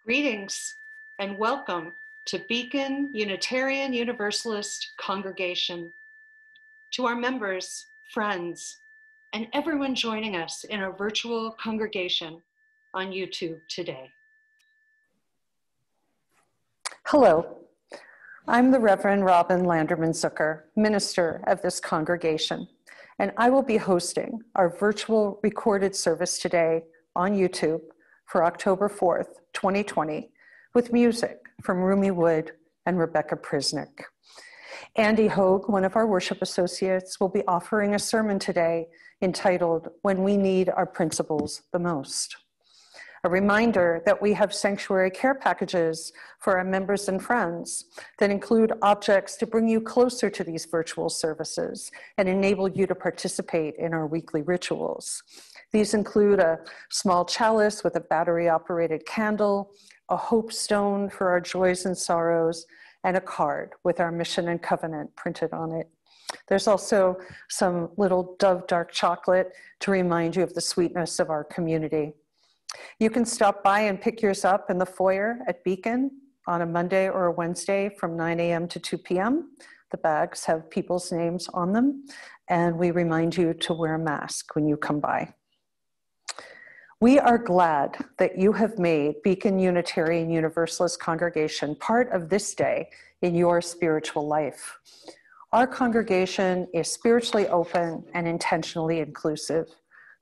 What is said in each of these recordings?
Greetings and welcome to Beacon Unitarian-Universalist Congregation. To our members, friends, and everyone joining us in our virtual congregation on YouTube today. Hello, I'm the Reverend Robin Landerman-Zucker, minister of this congregation, and I will be hosting our virtual recorded service today on YouTube for October 4th, 2020, with music from Roomie Wood and Rebecca Prizznick. Andy Hogg, one of our worship associates, will be offering a sermon today entitled, "When We Need Our Principles the Most." A reminder that we have sanctuary care packages for our members and friends that include objects to bring you closer to these virtual services and enable you to participate in our weekly rituals. These include a small chalice with a battery-operated candle, a hope stone for our joys and sorrows, and a card with our mission and covenant printed on it. There's also some little Dove dark chocolate to remind you of the sweetness of our community. You can stop by and pick yours up in the foyer at Beacon on a Monday or a Wednesday from 9 a.m. to 2 p.m. The bags have people's names on them, and we remind you to wear a mask when you come by. We are glad that you have made Beacon Unitarian-Universalist Congregation part of this day in your spiritual life. Our congregation is spiritually open and intentionally inclusive.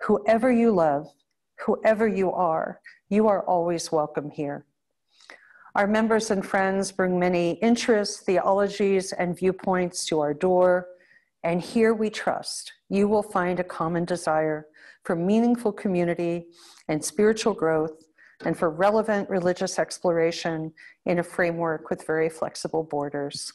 Whoever you love, whoever you are always welcome here. Our members and friends bring many interests, theologies, and viewpoints to our door, and here we trust you will find a common desire for meaningful community and spiritual growth, and for relevant religious exploration in a framework with very flexible borders.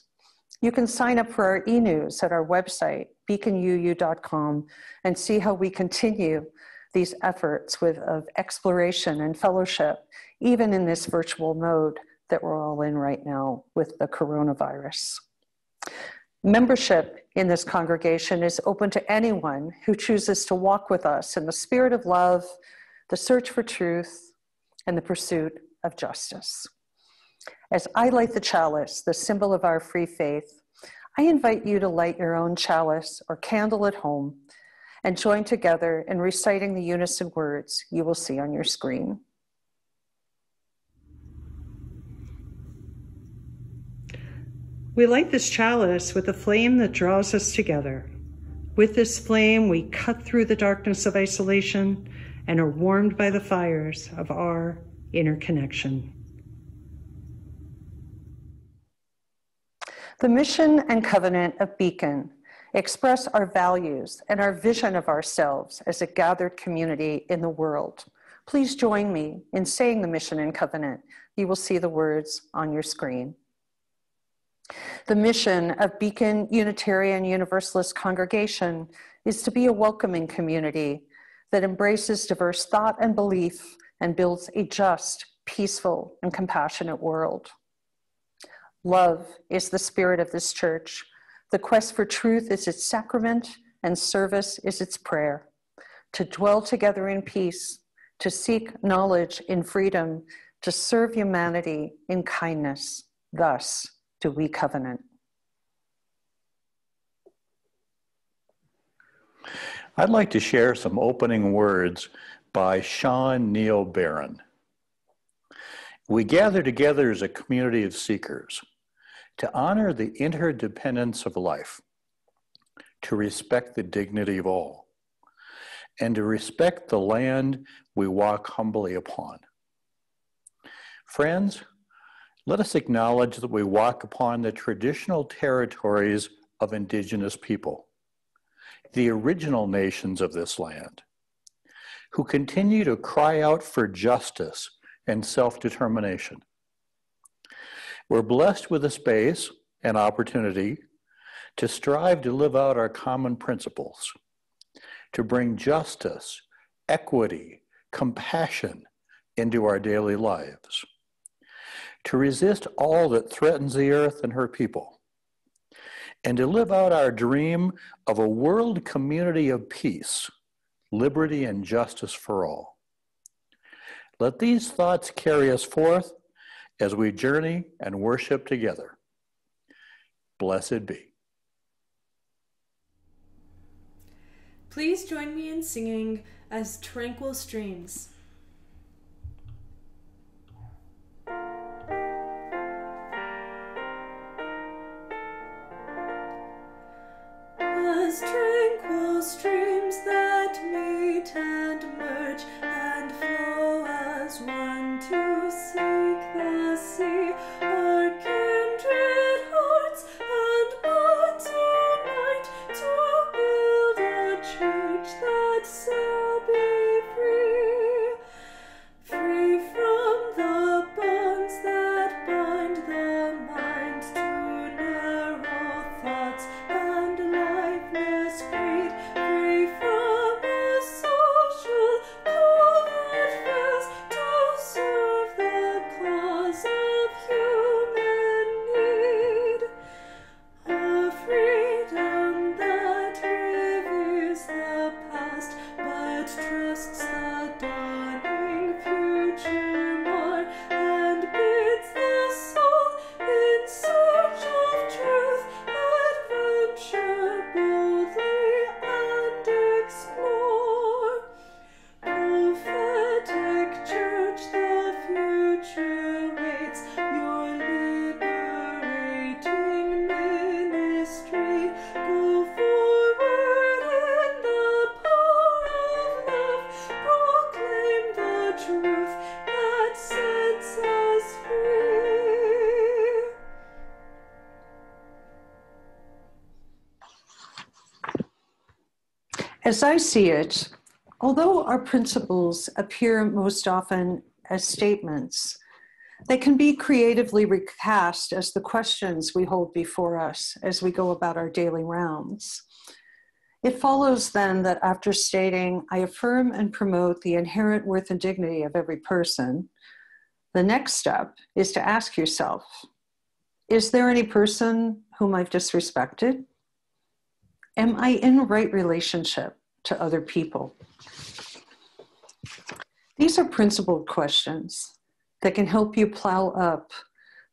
You can sign up for our e-news at our website, beaconuu.com, and see how we continue these efforts of exploration and fellowship, even in this virtual mode that we're all in right now with the coronavirus. Membership in this congregation is open to anyone who chooses to walk with us in the spirit of love, the search for truth, and the pursuit of justice. As I light the chalice, the symbol of our free faith, I invite you to light your own chalice or candle at home and join together in reciting the unison words you will see on your screen. We light this chalice with a flame that draws us together. With this flame, we cut through the darkness of isolation and are warmed by the fires of our inner connection. The mission and covenant of Beacon express our values and our vision of ourselves as a gathered community in the world. Please join me in saying the mission and covenant. You will see the words on your screen. The mission of Beacon Unitarian-Universalist Congregation is to be a welcoming community that embraces diverse thought and belief and builds a just, peaceful, and compassionate world. Love is the spirit of this church. The quest for truth is its sacrament, and service is its prayer. To dwell together in peace, to seek knowledge in freedom, to serve humanity in kindness. Thus do we covenant. I'd like to share some opening words by Sean Neil Barron. We gather together as a community of seekers to honor the interdependence of life, to respect the dignity of all, and to respect the land we walk humbly upon. Friends, let us acknowledge that we walk upon the traditional territories of indigenous people, the original nations of this land, who continue to cry out for justice and self-determination. We're blessed with a space and opportunity to strive to live out our common principles, to bring justice, equity, compassion into our daily lives, to resist all that threatens the earth and her people, and to live out our dream of a world community of peace, liberty, and justice for all. Let these thoughts carry us forth as we journey and worship together. Blessed be. Please join me in singing As Tranquil Streams. As tranquil streams that meet and merge and flow as one to seek the sea, our kindred hearts and minds unite to build a church that shall be free, free from the bonds that bind the mind to narrow thoughts and lifeless greed, free from a social code that fails to serve the cause of human need, a freedom that reveres the past but trusts the dawning future more, and bids the soul in search of truth adventure boldly and explore. Prophetic church, the future waits your liberating ministry. Go forward in the power of love, proclaim the truth that sets us free. As I see it, although our principles appear most often as statements, they can be creatively recast as the questions we hold before us as we go about our daily rounds. It follows then that after stating, I affirm and promote the inherent worth and dignity of every person, the next step is to ask yourself, is there any person whom I've disrespected? Am I in right relationship to other people? These are principled questions that can help you plow up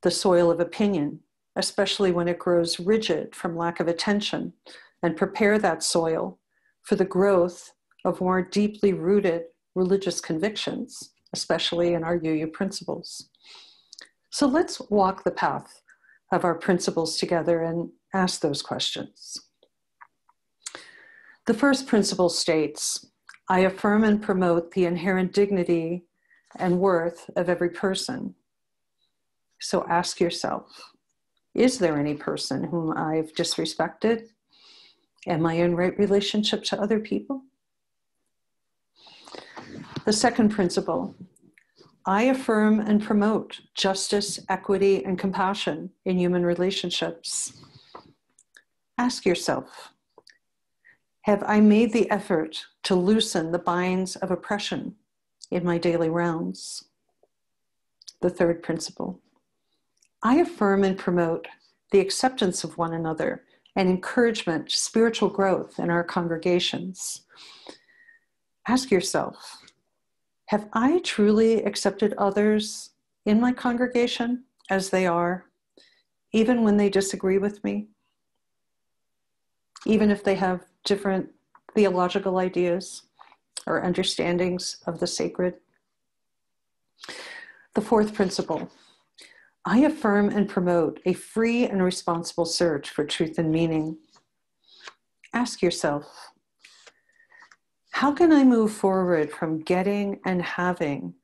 the soil of opinion, especially when it grows rigid from lack of attention, and prepare that soil for the growth of more deeply rooted religious convictions, especially in our UU principles. So let's walk the path of our principles together and ask those questions. The first principle states, I affirm and promote the inherent dignity and worth of every person. So ask yourself, is there any person whom I've disrespected? Am I in right relationship to other people? The second principle, I affirm and promote justice, equity, and compassion in human relationships. Ask yourself, have I made the effort to loosen the binds of oppression in my daily rounds? The third principle, I affirm and promote the acceptance of one another and encouragement to spiritual growth in our congregations. Ask yourself, have I truly accepted others in my congregation as they are, even when they disagree with me? Even if they have different theological ideas or understandings of the sacred? The fourth principle, I affirm and promote a free and responsible search for truth and meaning. Ask yourself, how can I move forward from getting and having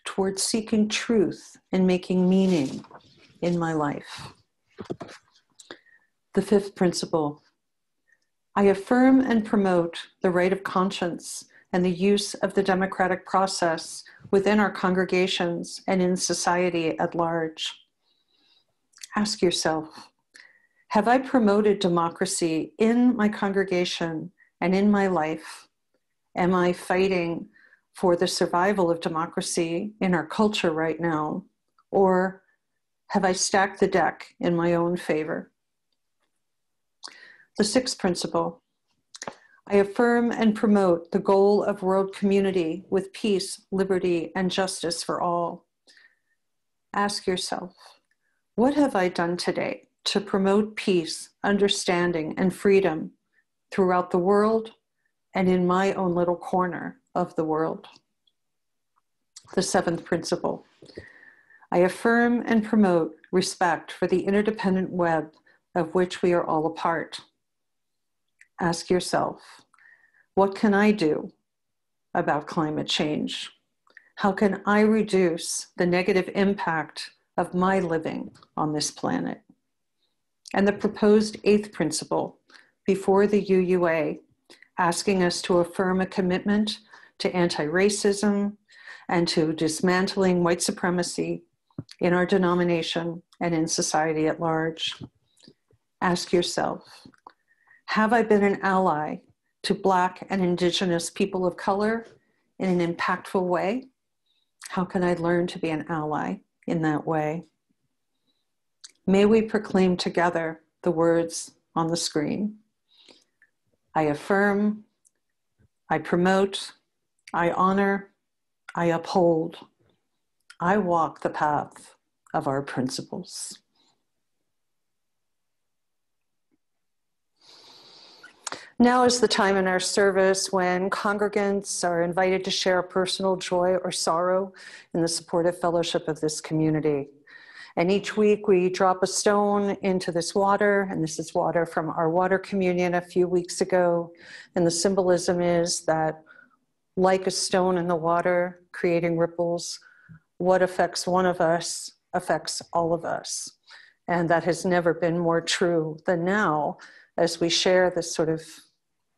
towards seeking truth and making meaning in my life? The fifth principle, I affirm and promote the right of conscience and the use of the democratic process within our congregations and in society at large. Ask yourself, have I promoted democracy in my congregation and in my life? Am I fighting for the survival of democracy in our culture right now? Or have I stacked the deck in my own favor? The sixth principle, I affirm and promote the goal of world community with peace, liberty, and justice for all. Ask yourself, what have I done today to promote peace, understanding, and freedom throughout the world and in my own little corner of the world? The seventh principle. I affirm and promote respect for the interdependent web of which we are all a part. Ask yourself, what can I do about climate change? How can I reduce the negative impact of my living on this planet? And the proposed eighth principle before the UUA, asking us to affirm a commitment to anti-racism and to dismantling white supremacy in our denomination and in society at large. Ask yourself, have I been an ally to Black and Indigenous people of color in an impactful way? How can I learn to be an ally in that way? May we proclaim together the words on the screen. I affirm, I promote, I honor, I uphold, I walk the path of our principles. Now is the time in our service when congregants are invited to share personal joy or sorrow in the supportive fellowship of this community. And each week we drop a stone into this water, and this is water from our water communion a few weeks ago. And the symbolism is that, like a stone in the water, creating ripples, what affects one of us affects all of us. And that has never been more true than now, as we share this sort of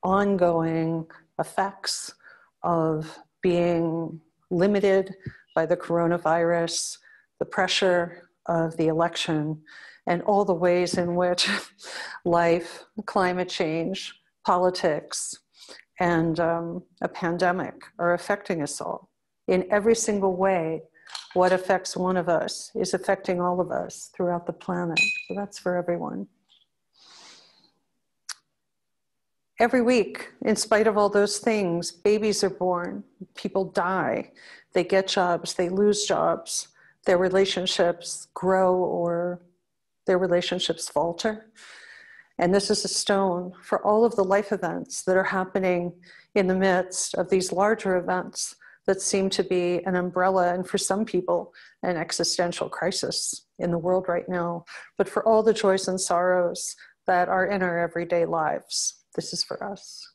ongoing effects of being limited by the coronavirus, the pressure of the election, and all the ways in which life, climate change, politics, and a pandemic are affecting us all. In every single way, what affects one of us is affecting all of us throughout the planet. So that's for everyone. Every week, in spite of all those things, babies are born, people die, they get jobs, they lose jobs, their relationships grow or their relationships falter. And this is a stone for all of the life events that are happening in the midst of these larger events that seem to be an umbrella, and for some people, an existential crisis in the world right now. But for all the joys and sorrows that are in our everyday lives, this is for us.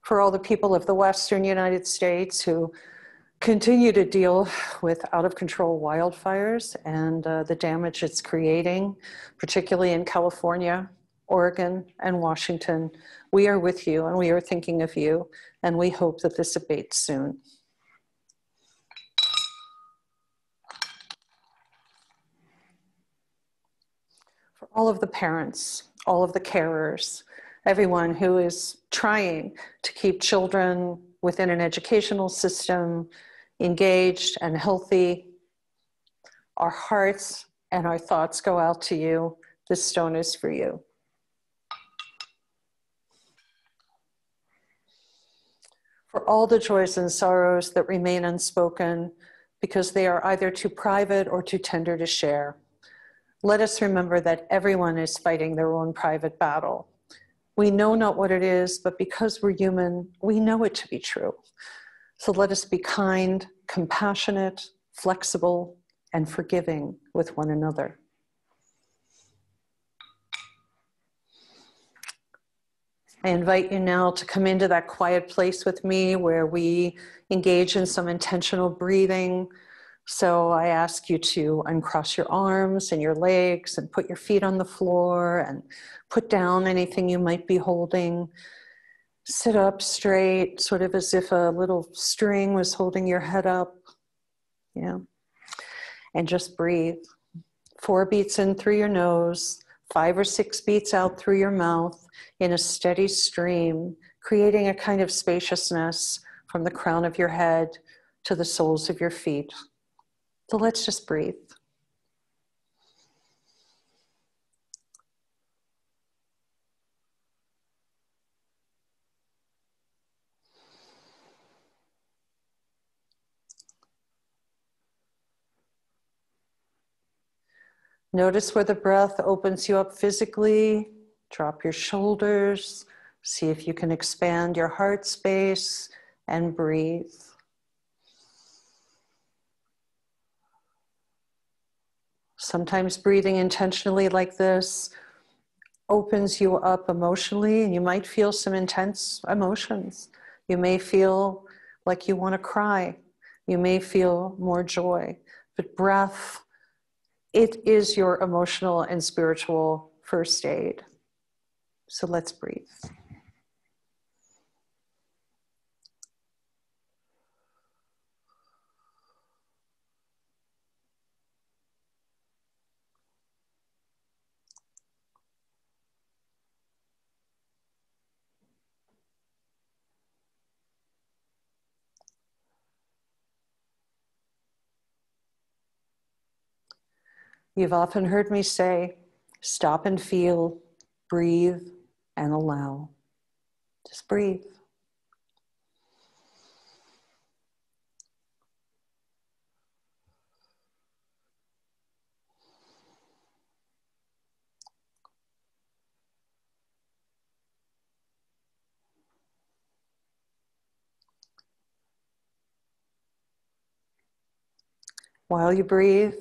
For all the people of the Western United States who continue to deal with out-of-control wildfires and the damage it's creating, particularly in California, Oregon, and Washington, we are with you and we are thinking of you, and we hope that this abates soon. For all of the parents, all of the carers, everyone who is trying to keep children within an educational system engaged and healthy, our hearts and our thoughts go out to you. This stone is for you. For all the joys and sorrows that remain unspoken because they are either too private or too tender to share, let us remember that everyone is fighting their own private battle. We know not what it is, but because we're human, we know it to be true. So let us be kind, compassionate, flexible, and forgiving with one another. I invite you now to come into that quiet place with me where we engage in some intentional breathing. So I ask you to uncross your arms and your legs and put your feet on the floor and put down anything you might be holding. Sit up straight, sort of as if a little string was holding your head up. Yeah. And just breathe. 4 beats in through your nose, 5 or 6 beats out through your mouth in a steady stream, creating a kind of spaciousness from the crown of your head to the soles of your feet. So let's just breathe. Notice where the breath opens you up physically. Drop your shoulders. See if you can expand your heart space and breathe. Sometimes breathing intentionally like this opens you up emotionally, and you might feel some intense emotions. You may feel like you want to cry. You may feel more joy. But breath, it is your emotional and spiritual first aid. So let's breathe. You've often heard me say, stop and feel, breathe and allow. Just breathe. While you breathe,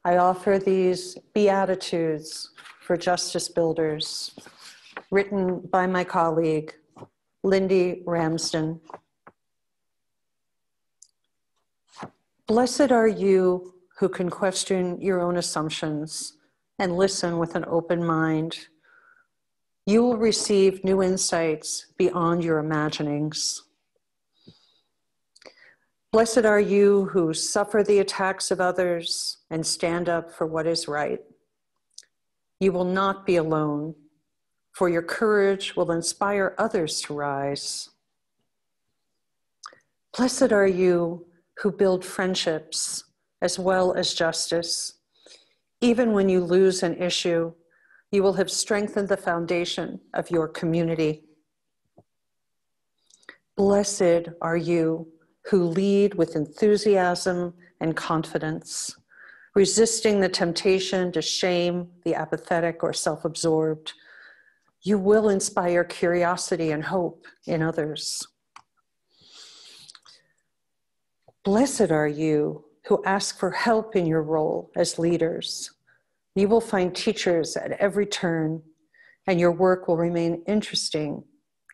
I offer these Beatitudes for justice builders, written by my colleague, Lindy Ramsden. Blessed are you who can question your own assumptions and listen with an open mind. You will receive new insights beyond your imaginings. Blessed are you who suffer the attacks of others and stand up for what is right. You will not be alone, for your courage will inspire others to rise. Blessed are you who build friendships as well as justice. Even when you lose an issue, you will have strengthened the foundation of your community. Blessed are you who lead with enthusiasm and confidence, resisting the temptation to shame the apathetic or self-absorbed. You will inspire curiosity and hope in others. Blessed are you who ask for help in your role as leaders. You will find teachers at every turn, and your work will remain interesting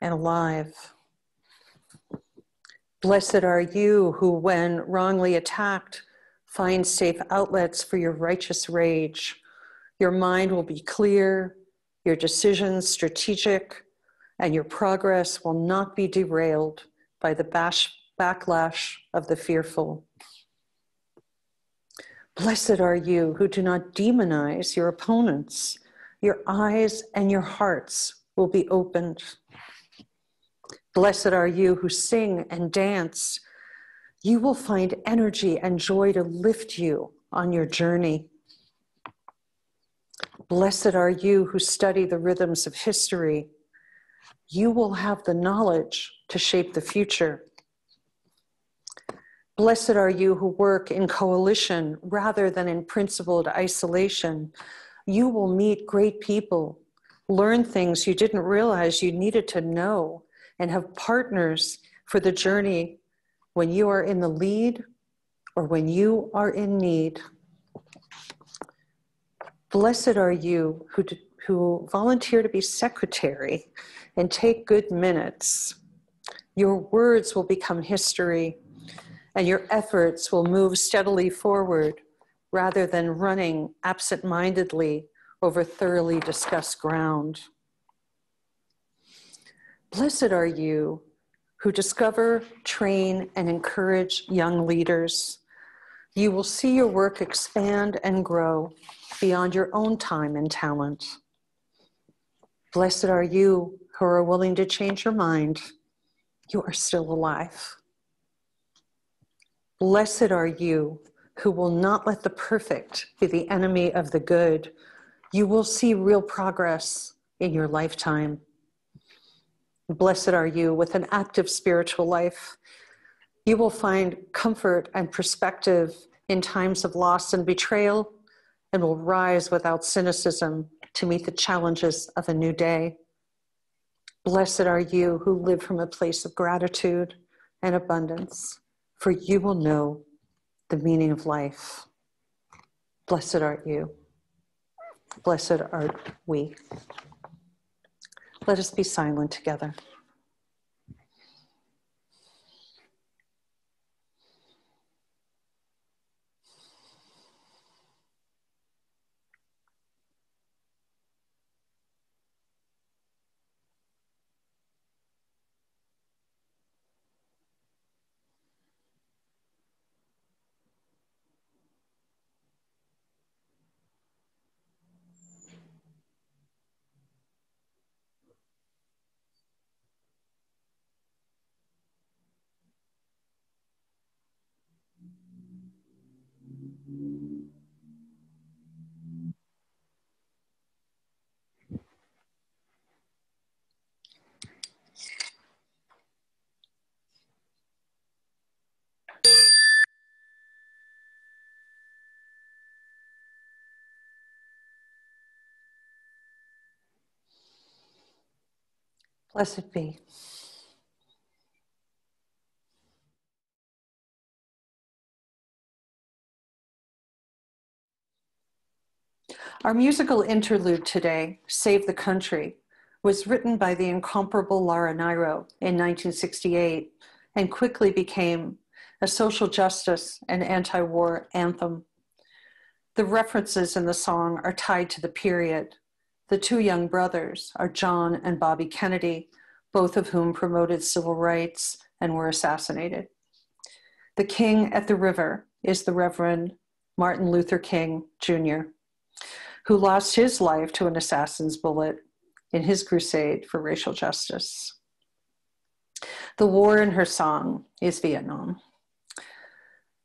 and alive. Blessed are you who, when wrongly attacked, find safe outlets for your righteous rage. Your mind will be clear, your decisions strategic, and your progress will not be derailed by the backlash of the fearful. Blessed are you who do not demonize your opponents. Your eyes and your hearts will be opened. Blessed are you who sing and dance. You will find energy and joy to lift you on your journey. Blessed are you who study the rhythms of history. You will have the knowledge to shape the future. Blessed are you who work in coalition rather than in principled isolation. You will meet great people, learn things you didn't realize you needed to know, and have partners for the journey when you are in the lead or when you are in need. Blessed are you who volunteer to be secretary and take good minutes. Your words will become history, and your efforts will move steadily forward rather than running absent-mindedly over thoroughly discussed ground. Blessed are you who discover, train, and encourage young leaders. You will see your work expand and grow beyond your own time and talent. Blessed are you who are willing to change your mind. You are still alive. Blessed are you who will not let the perfect be the enemy of the good. You will see real progress in your lifetime. Blessed are you with an active spiritual life. You will find comfort and perspective in times of loss and betrayal, and will rise without cynicism to meet the challenges of a new day. Blessed are you who live from a place of gratitude and abundance, for you will know the meaning of life. Blessed art you. Blessed art we. Let us be silent together. Blessed be. Our musical interlude today, Save the Country, was written by the incomparable Laura Nyro in 1968 and quickly became a social justice and anti-war anthem. The references in the song are tied to the period. The two young brothers are John and Bobby Kennedy, both of whom promoted civil rights and were assassinated. The king at the river is the Reverend Martin Luther King Jr., who lost his life to an assassin's bullet in his crusade for racial justice. The war in her song is Vietnam.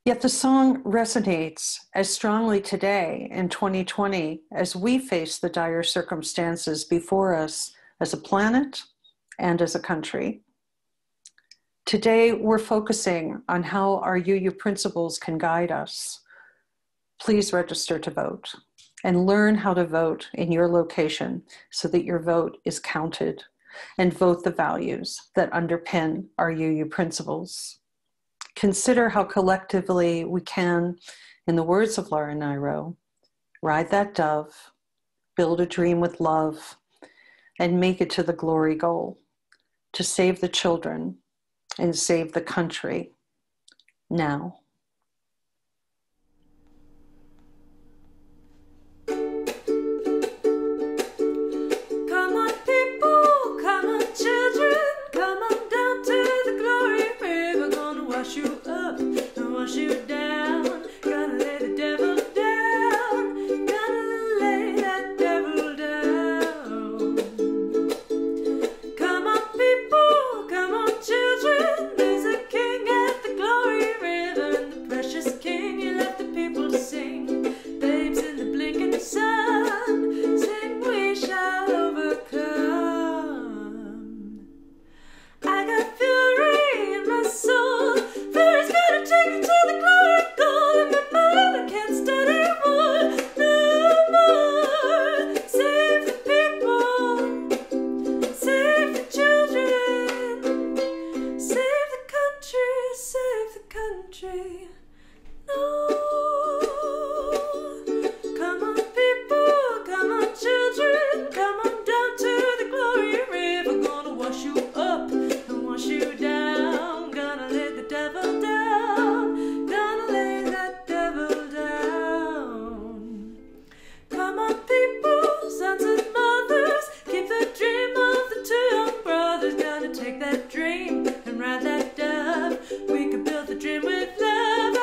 Yet the song resonates as strongly today in 2020 as we face the dire circumstances before us as a planet and as a country. Today, we're focusing on how our UU principles can guide us. Please register to vote and learn how to vote in your location so that your vote is counted, and vote the values that underpin our UU principles. Consider how collectively we can, in the words of Laura Nyro, ride that dove, build a dream with love, and make it to the glory goal, to save the children and save the country now. Take that dream and ride that dove. We could build the dream with love.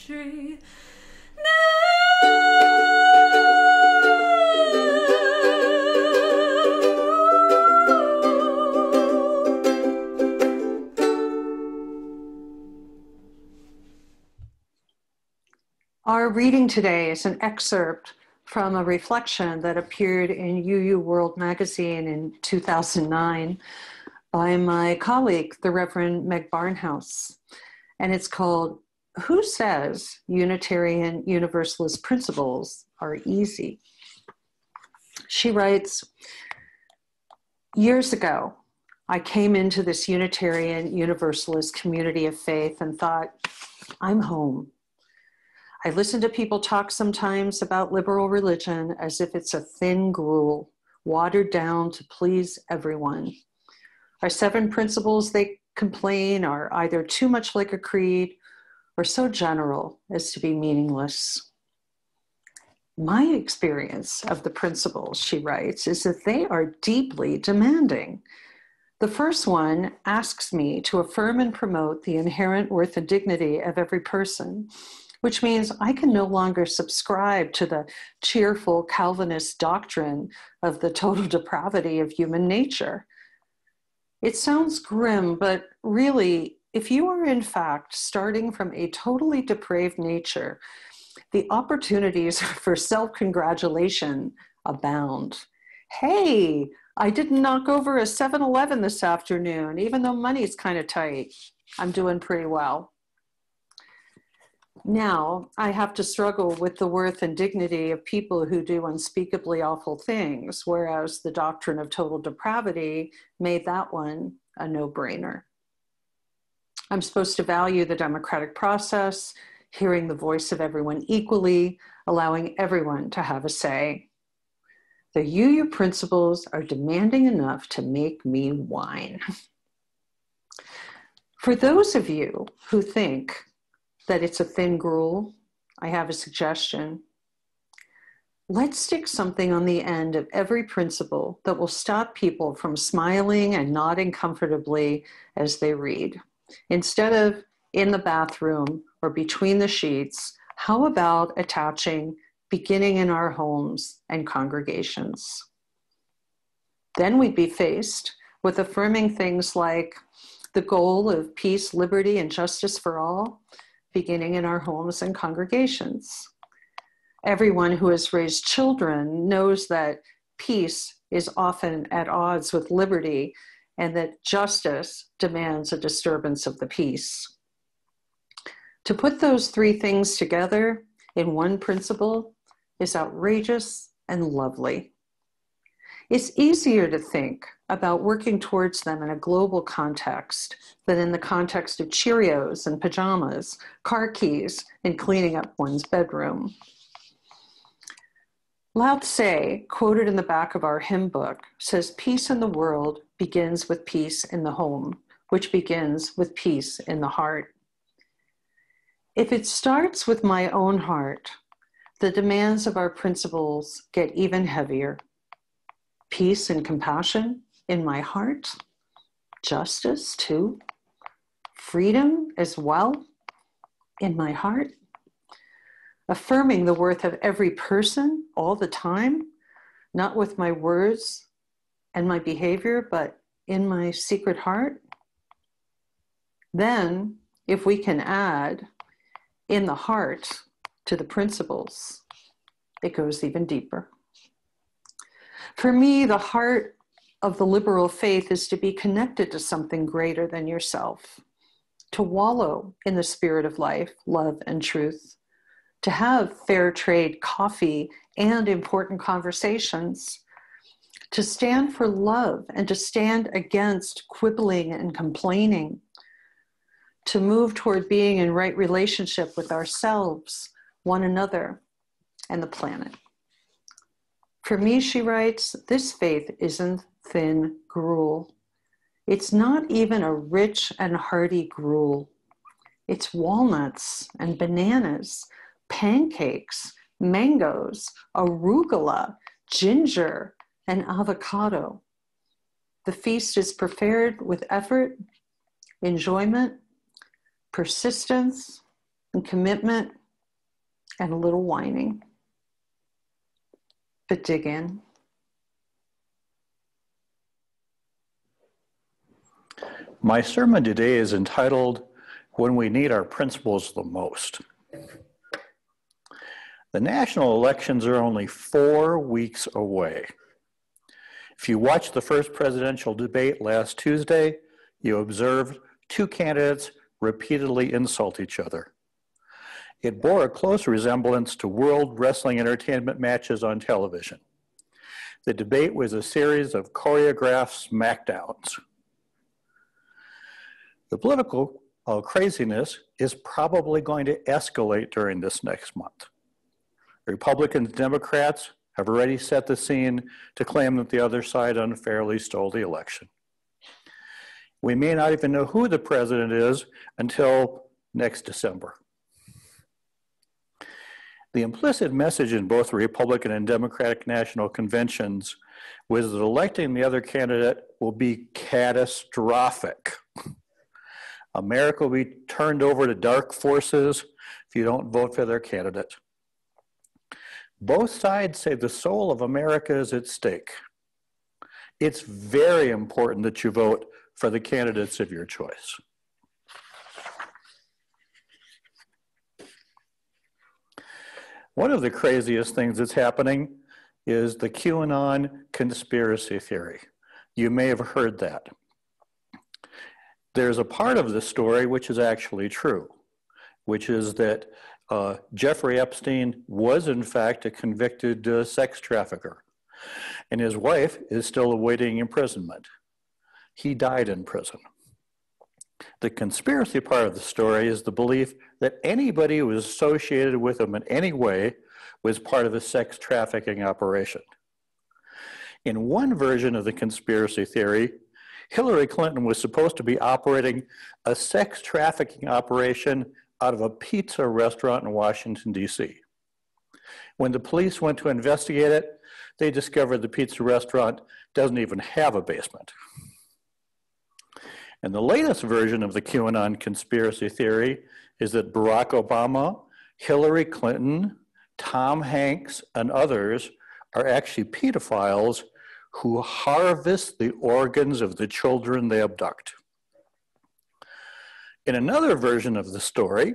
tree. Our reading today is an excerpt from a reflection that appeared in UU World magazine in 2009 by my colleague, the Reverend Meg Barnhouse. And it's called, "Who Says Unitarian-Universalist Principles Are Easy?" She writes, "Years ago, I came into this Unitarian Universalist community of faith and thought, I'm home. I listen to people talk sometimes about liberal religion as if it's a thin gruel, watered down to please everyone. Our 7 principles, they complain, are either too much like a creed or so general as to be meaningless. My experience of the principles," she writes, "is that they are deeply demanding. The first one asks me to affirm and promote the inherent worth and dignity of every person, which means I can no longer subscribe to the cheerful Calvinist doctrine of the total depravity of human nature. It sounds grim, but really, if you are in fact starting from a totally depraved nature, the opportunities for self-congratulation abound. Hey, I didn't knock over a 7-Eleven this afternoon, even though money's kind of tight. I'm doing pretty well. Now, I have to struggle with the worth and dignity of people who do unspeakably awful things, whereas the doctrine of total depravity made that one a no-brainer. I'm supposed to value the democratic process, hearing the voice of everyone equally, allowing everyone to have a say. The UU principles are demanding enough to make me whine." For those of you who think that it's a thin gruel, I have a suggestion. Let's stick something on the end of every principle that will stop people from smiling and nodding comfortably as they read. Instead of in the bathroom or between the sheets, how about attaching beginning in our homes and congregations? Then we'd be faced with affirming things like the goal of peace, liberty, and justice for all, beginning in our homes and congregations. Everyone who has raised children knows that peace is often at odds with liberty and that justice demands a disturbance of the peace. To put those 3 things together in one principle is outrageous and lovely. It's easier to think about working towards them in a global context than in the context of Cheerios and pajamas, car keys, and cleaning up one's bedroom. Lao Tse, quoted in the back of our hymn book, says peace in the world begins with peace in the home, which begins with peace in the heart. If it starts with my own heart, the demands of our principles get even heavier. Peace and compassion in my heart, justice too, freedom as well in my heart, affirming the worth of every person all the time, not with my words and my behavior, but in my secret heart. Then, if we can add in the heart to the principles, it goes even deeper. For me, the heart of the liberal faith is to be connected to something greater than yourself, to wallow in the spirit of life, love, and truth, to have fair trade coffee and important conversations, to stand for love and to stand against quibbling and complaining, to move toward being in right relationship with ourselves, one another, and the planet. For me, she writes, this faith isn't thin gruel. It's not even a rich and hearty gruel. It's walnuts and bananas, pancakes, mangoes, arugula, ginger, and avocado. The feast is prepared with effort, enjoyment, persistence, and commitment and a little whining. But dig in. My sermon today is entitled, When We Need Our Principles the Most. The national elections are only 4 weeks away. If you watched the first presidential debate last Tuesday, you observed 2 candidates repeatedly insult each other. It bore a close resemblance to World Wrestling Entertainment matches on television. The debate was a series of choreographed smackdowns. The political craziness is probably going to escalate during this next month. Republicans and Democrats have already set the scene to claim that the other side unfairly stole the election. We may not even know who the president is until next December. The implicit message in both Republican and Democratic national conventions was that electing the other candidate will be catastrophic. America will be turned over to dark forces if you don't vote for their candidate. Both sides say the soul of America is at stake. It's very important that you vote for the candidates of your choice. One of the craziest things that's happening is the QAnon conspiracy theory. You may have heard that. There's a part of the story which is actually true, which is that Jeffrey Epstein was in fact a convicted sex trafficker, and his wife is still awaiting imprisonment. He died in prison. The conspiracy part of the story is the belief that anybody who was associated with him in any way was part of a sex trafficking operation. In one version of the conspiracy theory, Hillary Clinton was supposed to be operating a sex trafficking operation out of a pizza restaurant in Washington, D.C. When the police went to investigate it, they discovered the pizza restaurant doesn't even have a basement. And the latest version of the QAnon conspiracy theory is that Barack Obama, Hillary Clinton, Tom Hanks, and others are actually pedophiles who harvest the organs of the children they abduct. In another version of the story,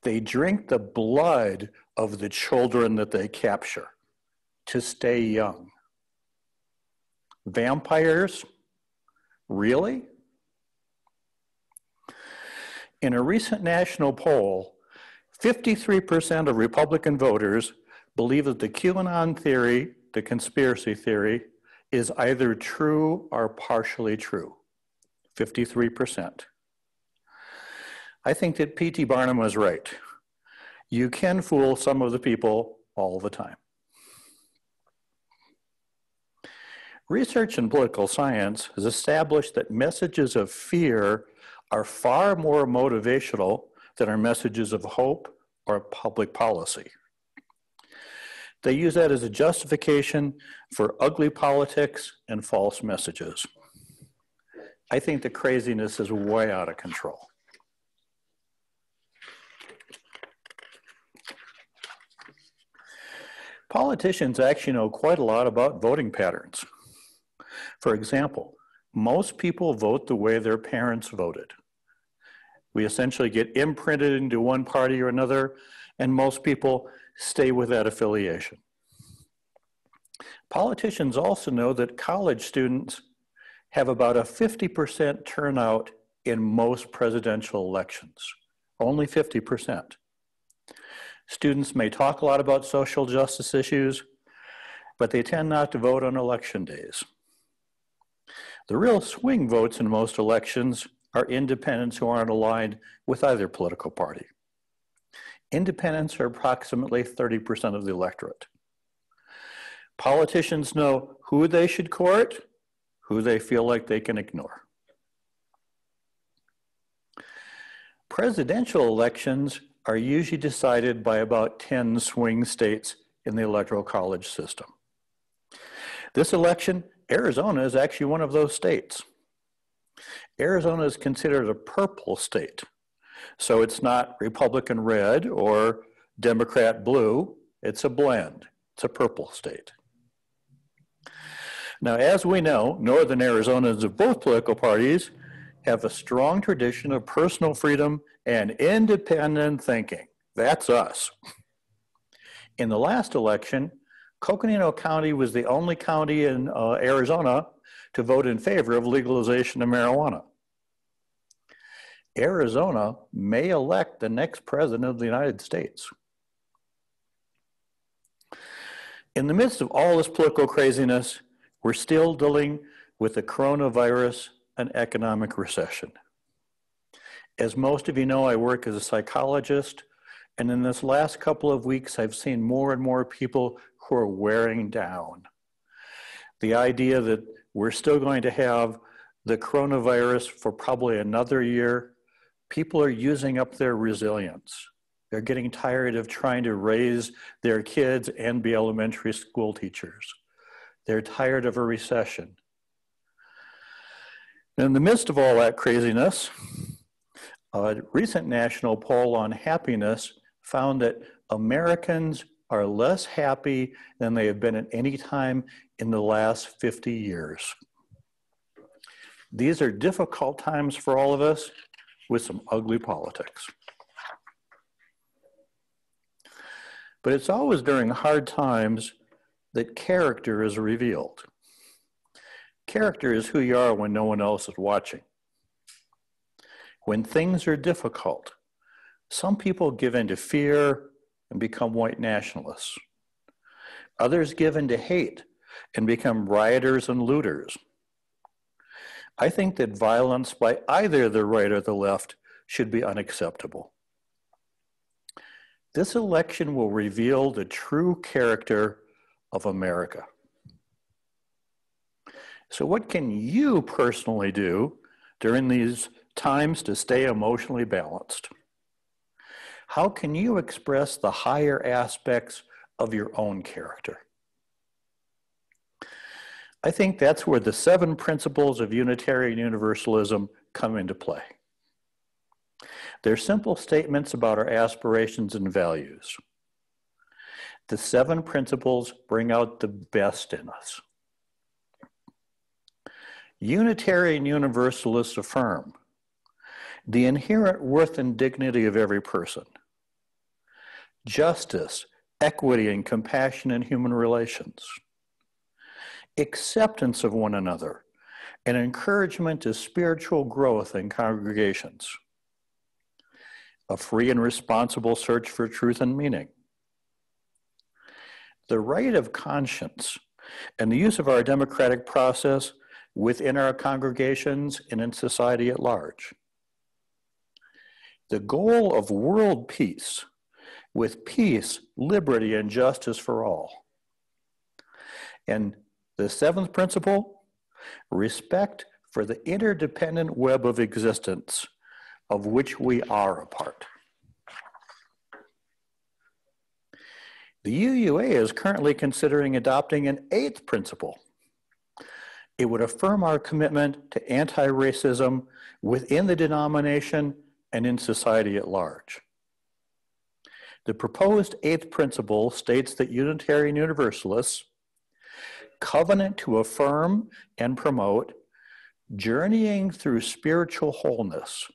they drink the blood of the children that they capture to stay young. Vampires? Really? In a recent national poll, 53% of Republican voters believe that the QAnon theory, the conspiracy theory, is either true or partially true. 53%. I think that P.T. Barnum was right. You can fool some of the people all the time. Research in political science has established that messages of fear are far more motivational than our messages of hope or public policy. They use that as a justification for ugly politics and false messages. I think the craziness is way out of control. Politicians actually know quite a lot about voting patterns. For example, most people vote the way their parents voted. We essentially get imprinted into one party or another, and most people stay with that affiliation. Politicians also know that college students have about a 50% turnout in most presidential elections, only 50%. Students may talk a lot about social justice issues, but they tend not to vote on election days. The real swing votes in most elections are independents who aren't aligned with either political party. Independents are approximately 30% of the electorate. Politicians know who they should court, who they feel like they can ignore. Presidential elections are usually decided by about 10 swing states in the Electoral College system. This election, Arizona is actually one of those states. Arizona is considered a purple state, So it's not Republican red or Democrat blue, it's a blend. It's a purple state. Now, as we know, Northern Arizonans of both political parties have a strong tradition of personal freedom and independent thinking. That's us. In the last election, Coconino County was the only county in Arizona to vote in favor of legalization of marijuana. Arizona may elect the next president of the United States. In the midst of all this political craziness, we're still dealing with the coronavirus and economic recession. As most of you know, I work as a psychologist, and in this last couple of weeks, I've seen more and more people who are wearing down. The idea that we're still going to have the coronavirus for probably another year, people are using up their resilience. They're getting tired of trying to raise their kids and be elementary school teachers. They're tired of a recession. In the midst of all that craziness, a recent national poll on happiness found that Americans are less happy than they have been at any time in the last 50 years. These are difficult times for all of us with some ugly politics. But it's always during hard times that character is revealed. Character is who you are when no one else is watching. When things are difficult, some people give in to fear and become white nationalists. Others give in to hate and become rioters and looters. I think that violence by either the right or the left should be unacceptable. This election will reveal the true character of America. So what can you personally do during these times to stay emotionally balanced? How can you express the higher aspects of your own character? I think that's where the 7 principles of Unitarian Universalism come into play. They're simple statements about our aspirations and values. The 7 principles bring out the best in us. Unitarian Universalists affirm the inherent worth and dignity of every person, justice, equity, and compassion in human relations, acceptance of one another, and encouragement to spiritual growth in congregations, a free and responsible search for truth and meaning, the right of conscience, and the use of our democratic process within our congregations and in society at large. The goal of world peace, with peace, liberty, and justice for all. And the 7th principle, respect for the interdependent web of existence of which we are a part. The UUA is currently considering adopting an 8th principle. It would affirm our commitment to anti-racism within the denomination and in society at large. The proposed 8th principle states that Unitarian Universalists covenant to affirm and promote journeying through spiritual wholeness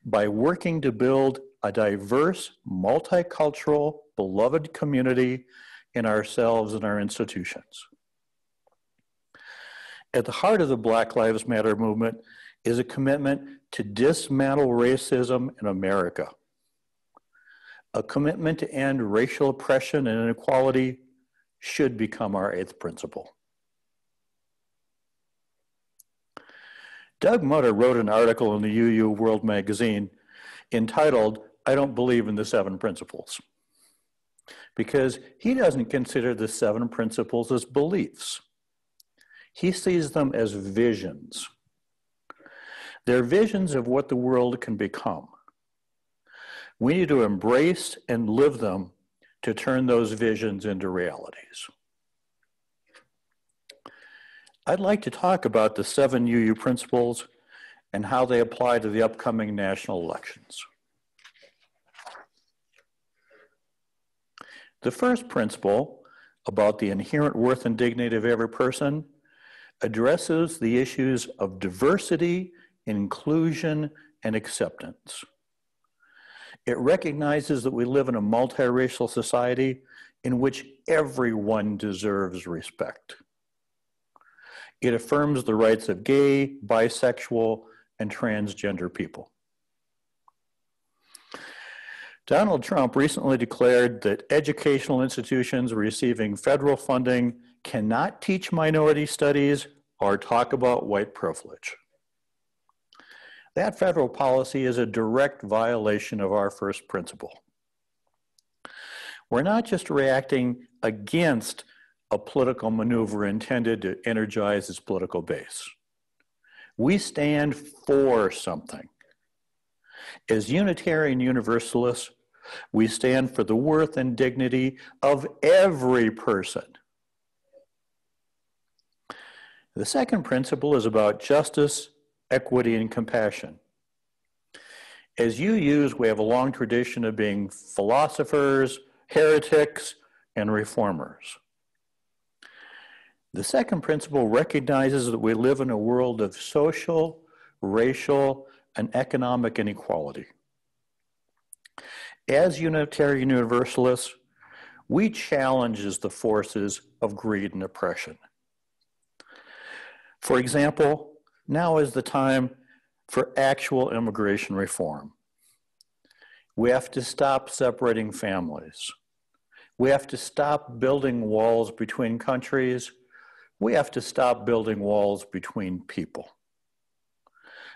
by working to build a diverse, multicultural, beloved community in ourselves and our institutions. At the heart of the Black Lives Matter movement is a commitment to dismantle racism in America, a commitment to end racial oppression and inequality should become our 8th principle. Doug Mutter wrote an article in the UU World magazine entitled, "I Don't Believe in the 7 Principles," because he doesn't consider the 7 principles as beliefs. He sees them as visions. They're visions of what the world can become. We need to embrace and live them to turn those visions into realities. I'd like to talk about the 7 UU principles and how they apply to the upcoming national elections. The first principle, about the inherent worth and dignity of every person, addresses the issues of diversity, inclusion, and acceptance. It recognizes that we live in a multiracial society in which everyone deserves respect. It affirms the rights of gay, bisexual, and transgender people. Donald Trump recently declared that educational institutions receiving federal funding cannot teach minority studies or talk about white privilege. That federal policy is a direct violation of our first principle. We're not just reacting against a political maneuver intended to energize its political base. We stand for something. As Unitarian Universalists, we stand for the worth and dignity of every person. The second principle is about justice, equity, and compassion. As UUs, we have a long tradition of being philosophers, heretics, and reformers. The second principle recognizes that we live in a world of social, racial, and economic inequality. As Unitarian Universalists, we challenge the forces of greed and oppression. For example, now is the time for actual immigration reform. We have to stop separating families. We have to stop building walls between countries. We have to stop building walls between people.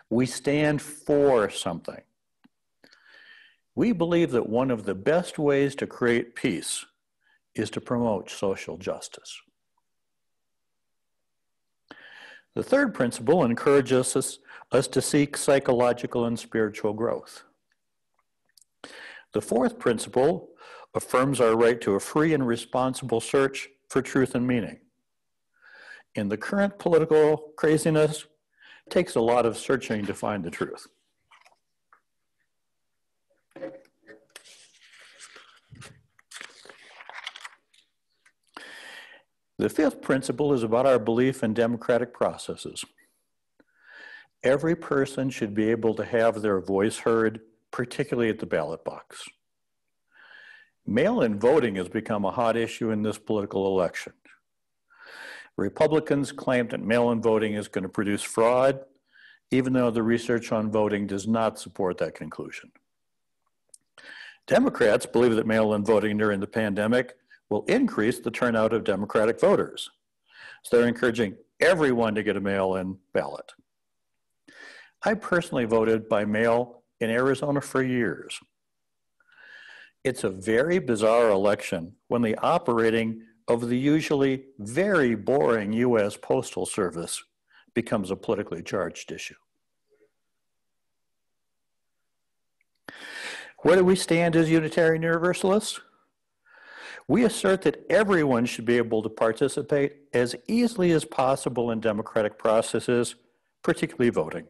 We stand for something. We believe that one of the best ways to create peace is to promote social justice. The third principle encourages us to seek psychological and spiritual growth. The fourth principle affirms our right to a free and responsible search for truth and meaning. In the current political craziness, it takes a lot of searching to find the truth. The fifth principle is about our belief in democratic processes. Every person should be able to have their voice heard, particularly at the ballot box. Mail-in voting has become a hot issue in this political election. Republicans claim that mail-in voting is going to produce fraud, even though the research on voting does not support that conclusion. Democrats believe that mail-in voting during the pandemic will increase the turnout of Democratic voters. So they're encouraging everyone to get a mail-in ballot. I personally voted by mail in Arizona for years. It's a very bizarre election when the operating of the usually very boring U.S. Postal Service becomes a politically charged issue. Where do we stand as Unitarian Universalists? We assert that everyone should be able to participate as easily as possible in democratic processes, particularly voting.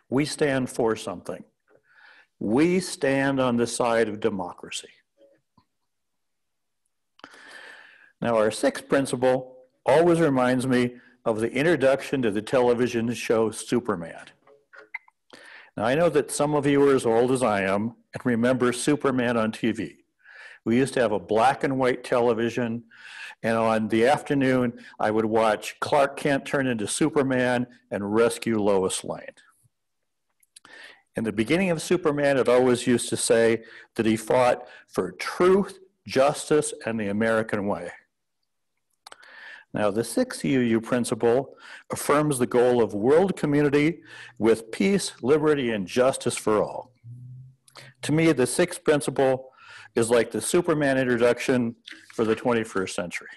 We stand for something. We stand on the side of democracy. Now, our sixth principle always reminds me of the introduction to the television show Superman. Now, I know that some of you are as old as I am and remember Superman on TV. We used to have a black and white television, and on the afternoon, I would watch Clark Kent turn into Superman and rescue Lois Lane. In the beginning of Superman, it always used to say that he fought for truth, justice, and the American way. Now, the sixth UU principle affirms the goal of world community with peace, liberty, and justice for all. To me, the sixth principle is like the Superman introduction for the 21st century.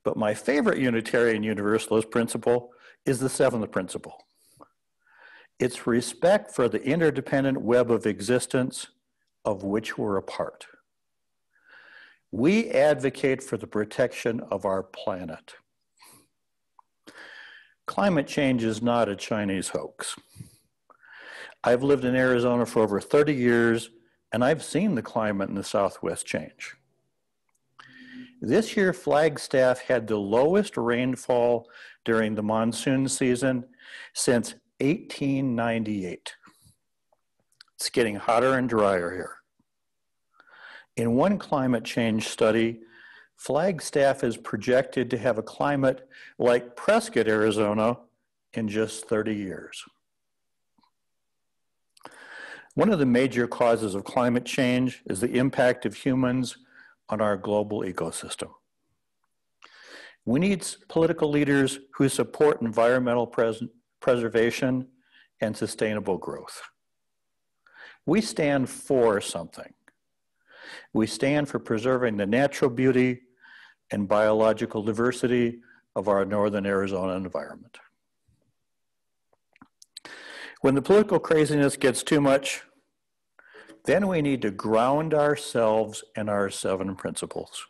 But my favorite Unitarian Universalist principle is the seventh principle. It's respect for the interdependent web of existence of which we're a part. We advocate for the protection of our planet. Climate change is not a Chinese hoax. I've lived in Arizona for over 30 years, and I've seen the climate in the Southwest change. This year, Flagstaff had the lowest rainfall during the monsoon season since 1898. It's getting hotter and drier here. In one climate change study, Flagstaff is projected to have a climate like Prescott, Arizona in just 30 years. One of the major causes of climate change is the impact of humans on our global ecosystem. We need political leaders who support environmental preservation and sustainable growth. We stand for something. We stand for preserving the natural beauty and biological diversity of our northern Arizona environment. When the political craziness gets too much, then we need to ground ourselves in our 7 principles.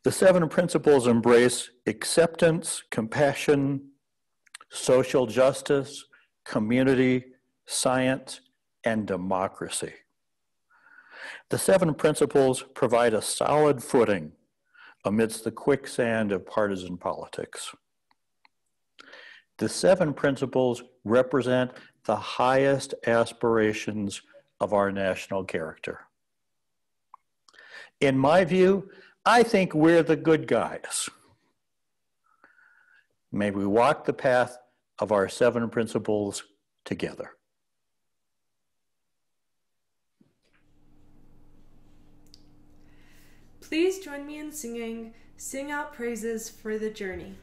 The 7 principles embrace acceptance, compassion, social justice, community, science, and democracy. The 7 principles provide a solid footing amidst the quicksand of partisan politics. The 7 principles represent the highest aspirations of our national character. In my view, I think we're the good guys. May we walk the path of our 7 principles together. Please join me in singing Sing Out Praises for the Journey.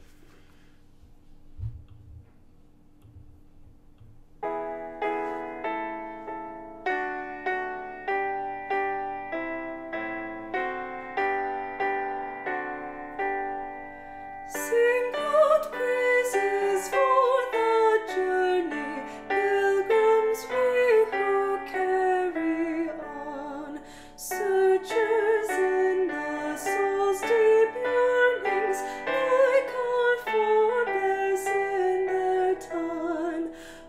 Sing out praises for the journey, pilgrims we who carry on, searchers in the soul's deep yearnings, like our forebears in their time.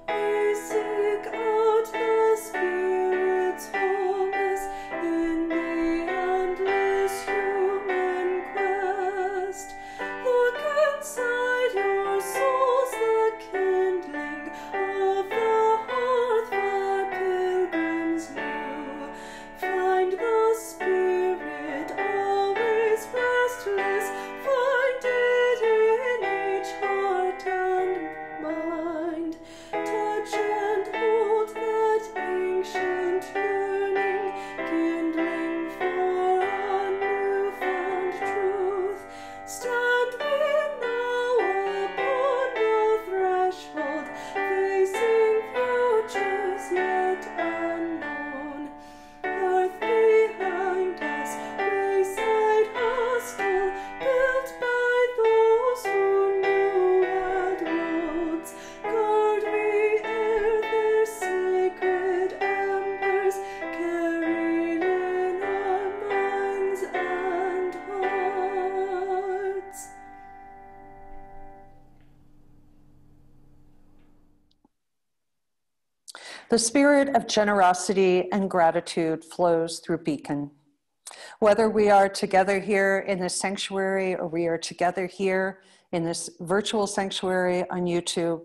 We seek out the Spirit's wholeness in the endless human quest. Look inside your souls, the kindling of the hearth that pilgrims knew. Find the Spirit always restless, find it in each heart and mind. Touch and hold that ancient yearning, kindling for a newfound truth. Stand we now upon the threshold, facing futures yet unknown. Earth behind us, wayside hostel, built by those who knew wild roads. Guard we ere their sacred embers carried in our minds and hearts. The spirit of generosity and gratitude flows through Beacon. Whether we are together here in this sanctuary or we are together here in this virtual sanctuary on YouTube,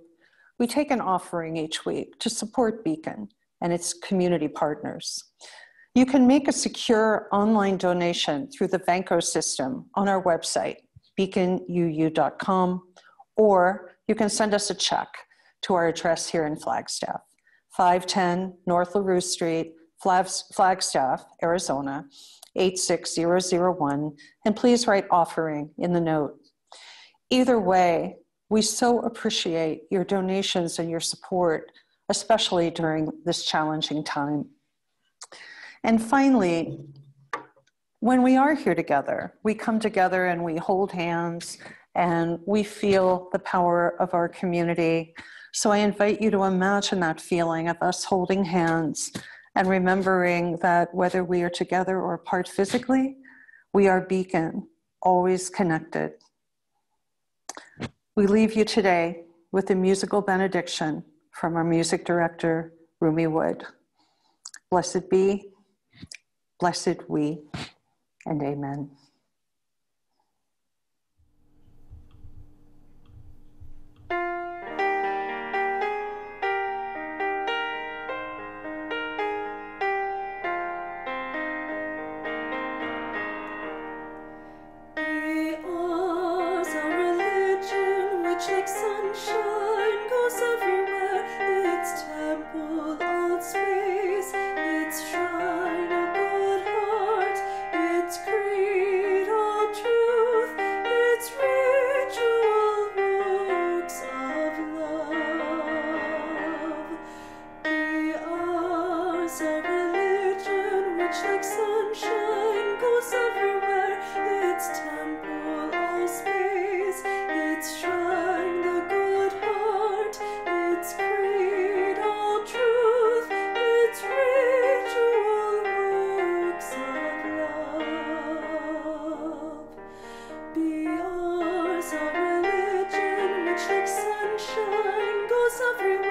we take an offering each week to support Beacon and its community partners. You can make a secure online donation through the Vanco system on our website, beaconuu.com, or you can send us a check to our address here in Flagstaff, 510 North LaRue Street, Flagstaff, Arizona, 86001, and please write offering in the note. Either way, we so appreciate your donations and your support, especially during this challenging time. And finally, when we are here together, we come together and we hold hands and we feel the power of our community. So I invite you to imagine that feeling of us holding hands and remembering that whether we are together or apart physically, we are Beacon, always connected. We leave you today with a musical benediction from our music director, Roomie Wood. Blessed be, blessed we, and amen. Like sunshine goes everywhere, its temple, all space, its shrine, a good heart, its creed, all truth, its ritual works of love. Be ours a religion which like sunshine goes everywhere, its temple, all space, its shrine, the good heart, its creed, all truth, its ritual works of love. Be ours a religion which like sunshine goes everywhere,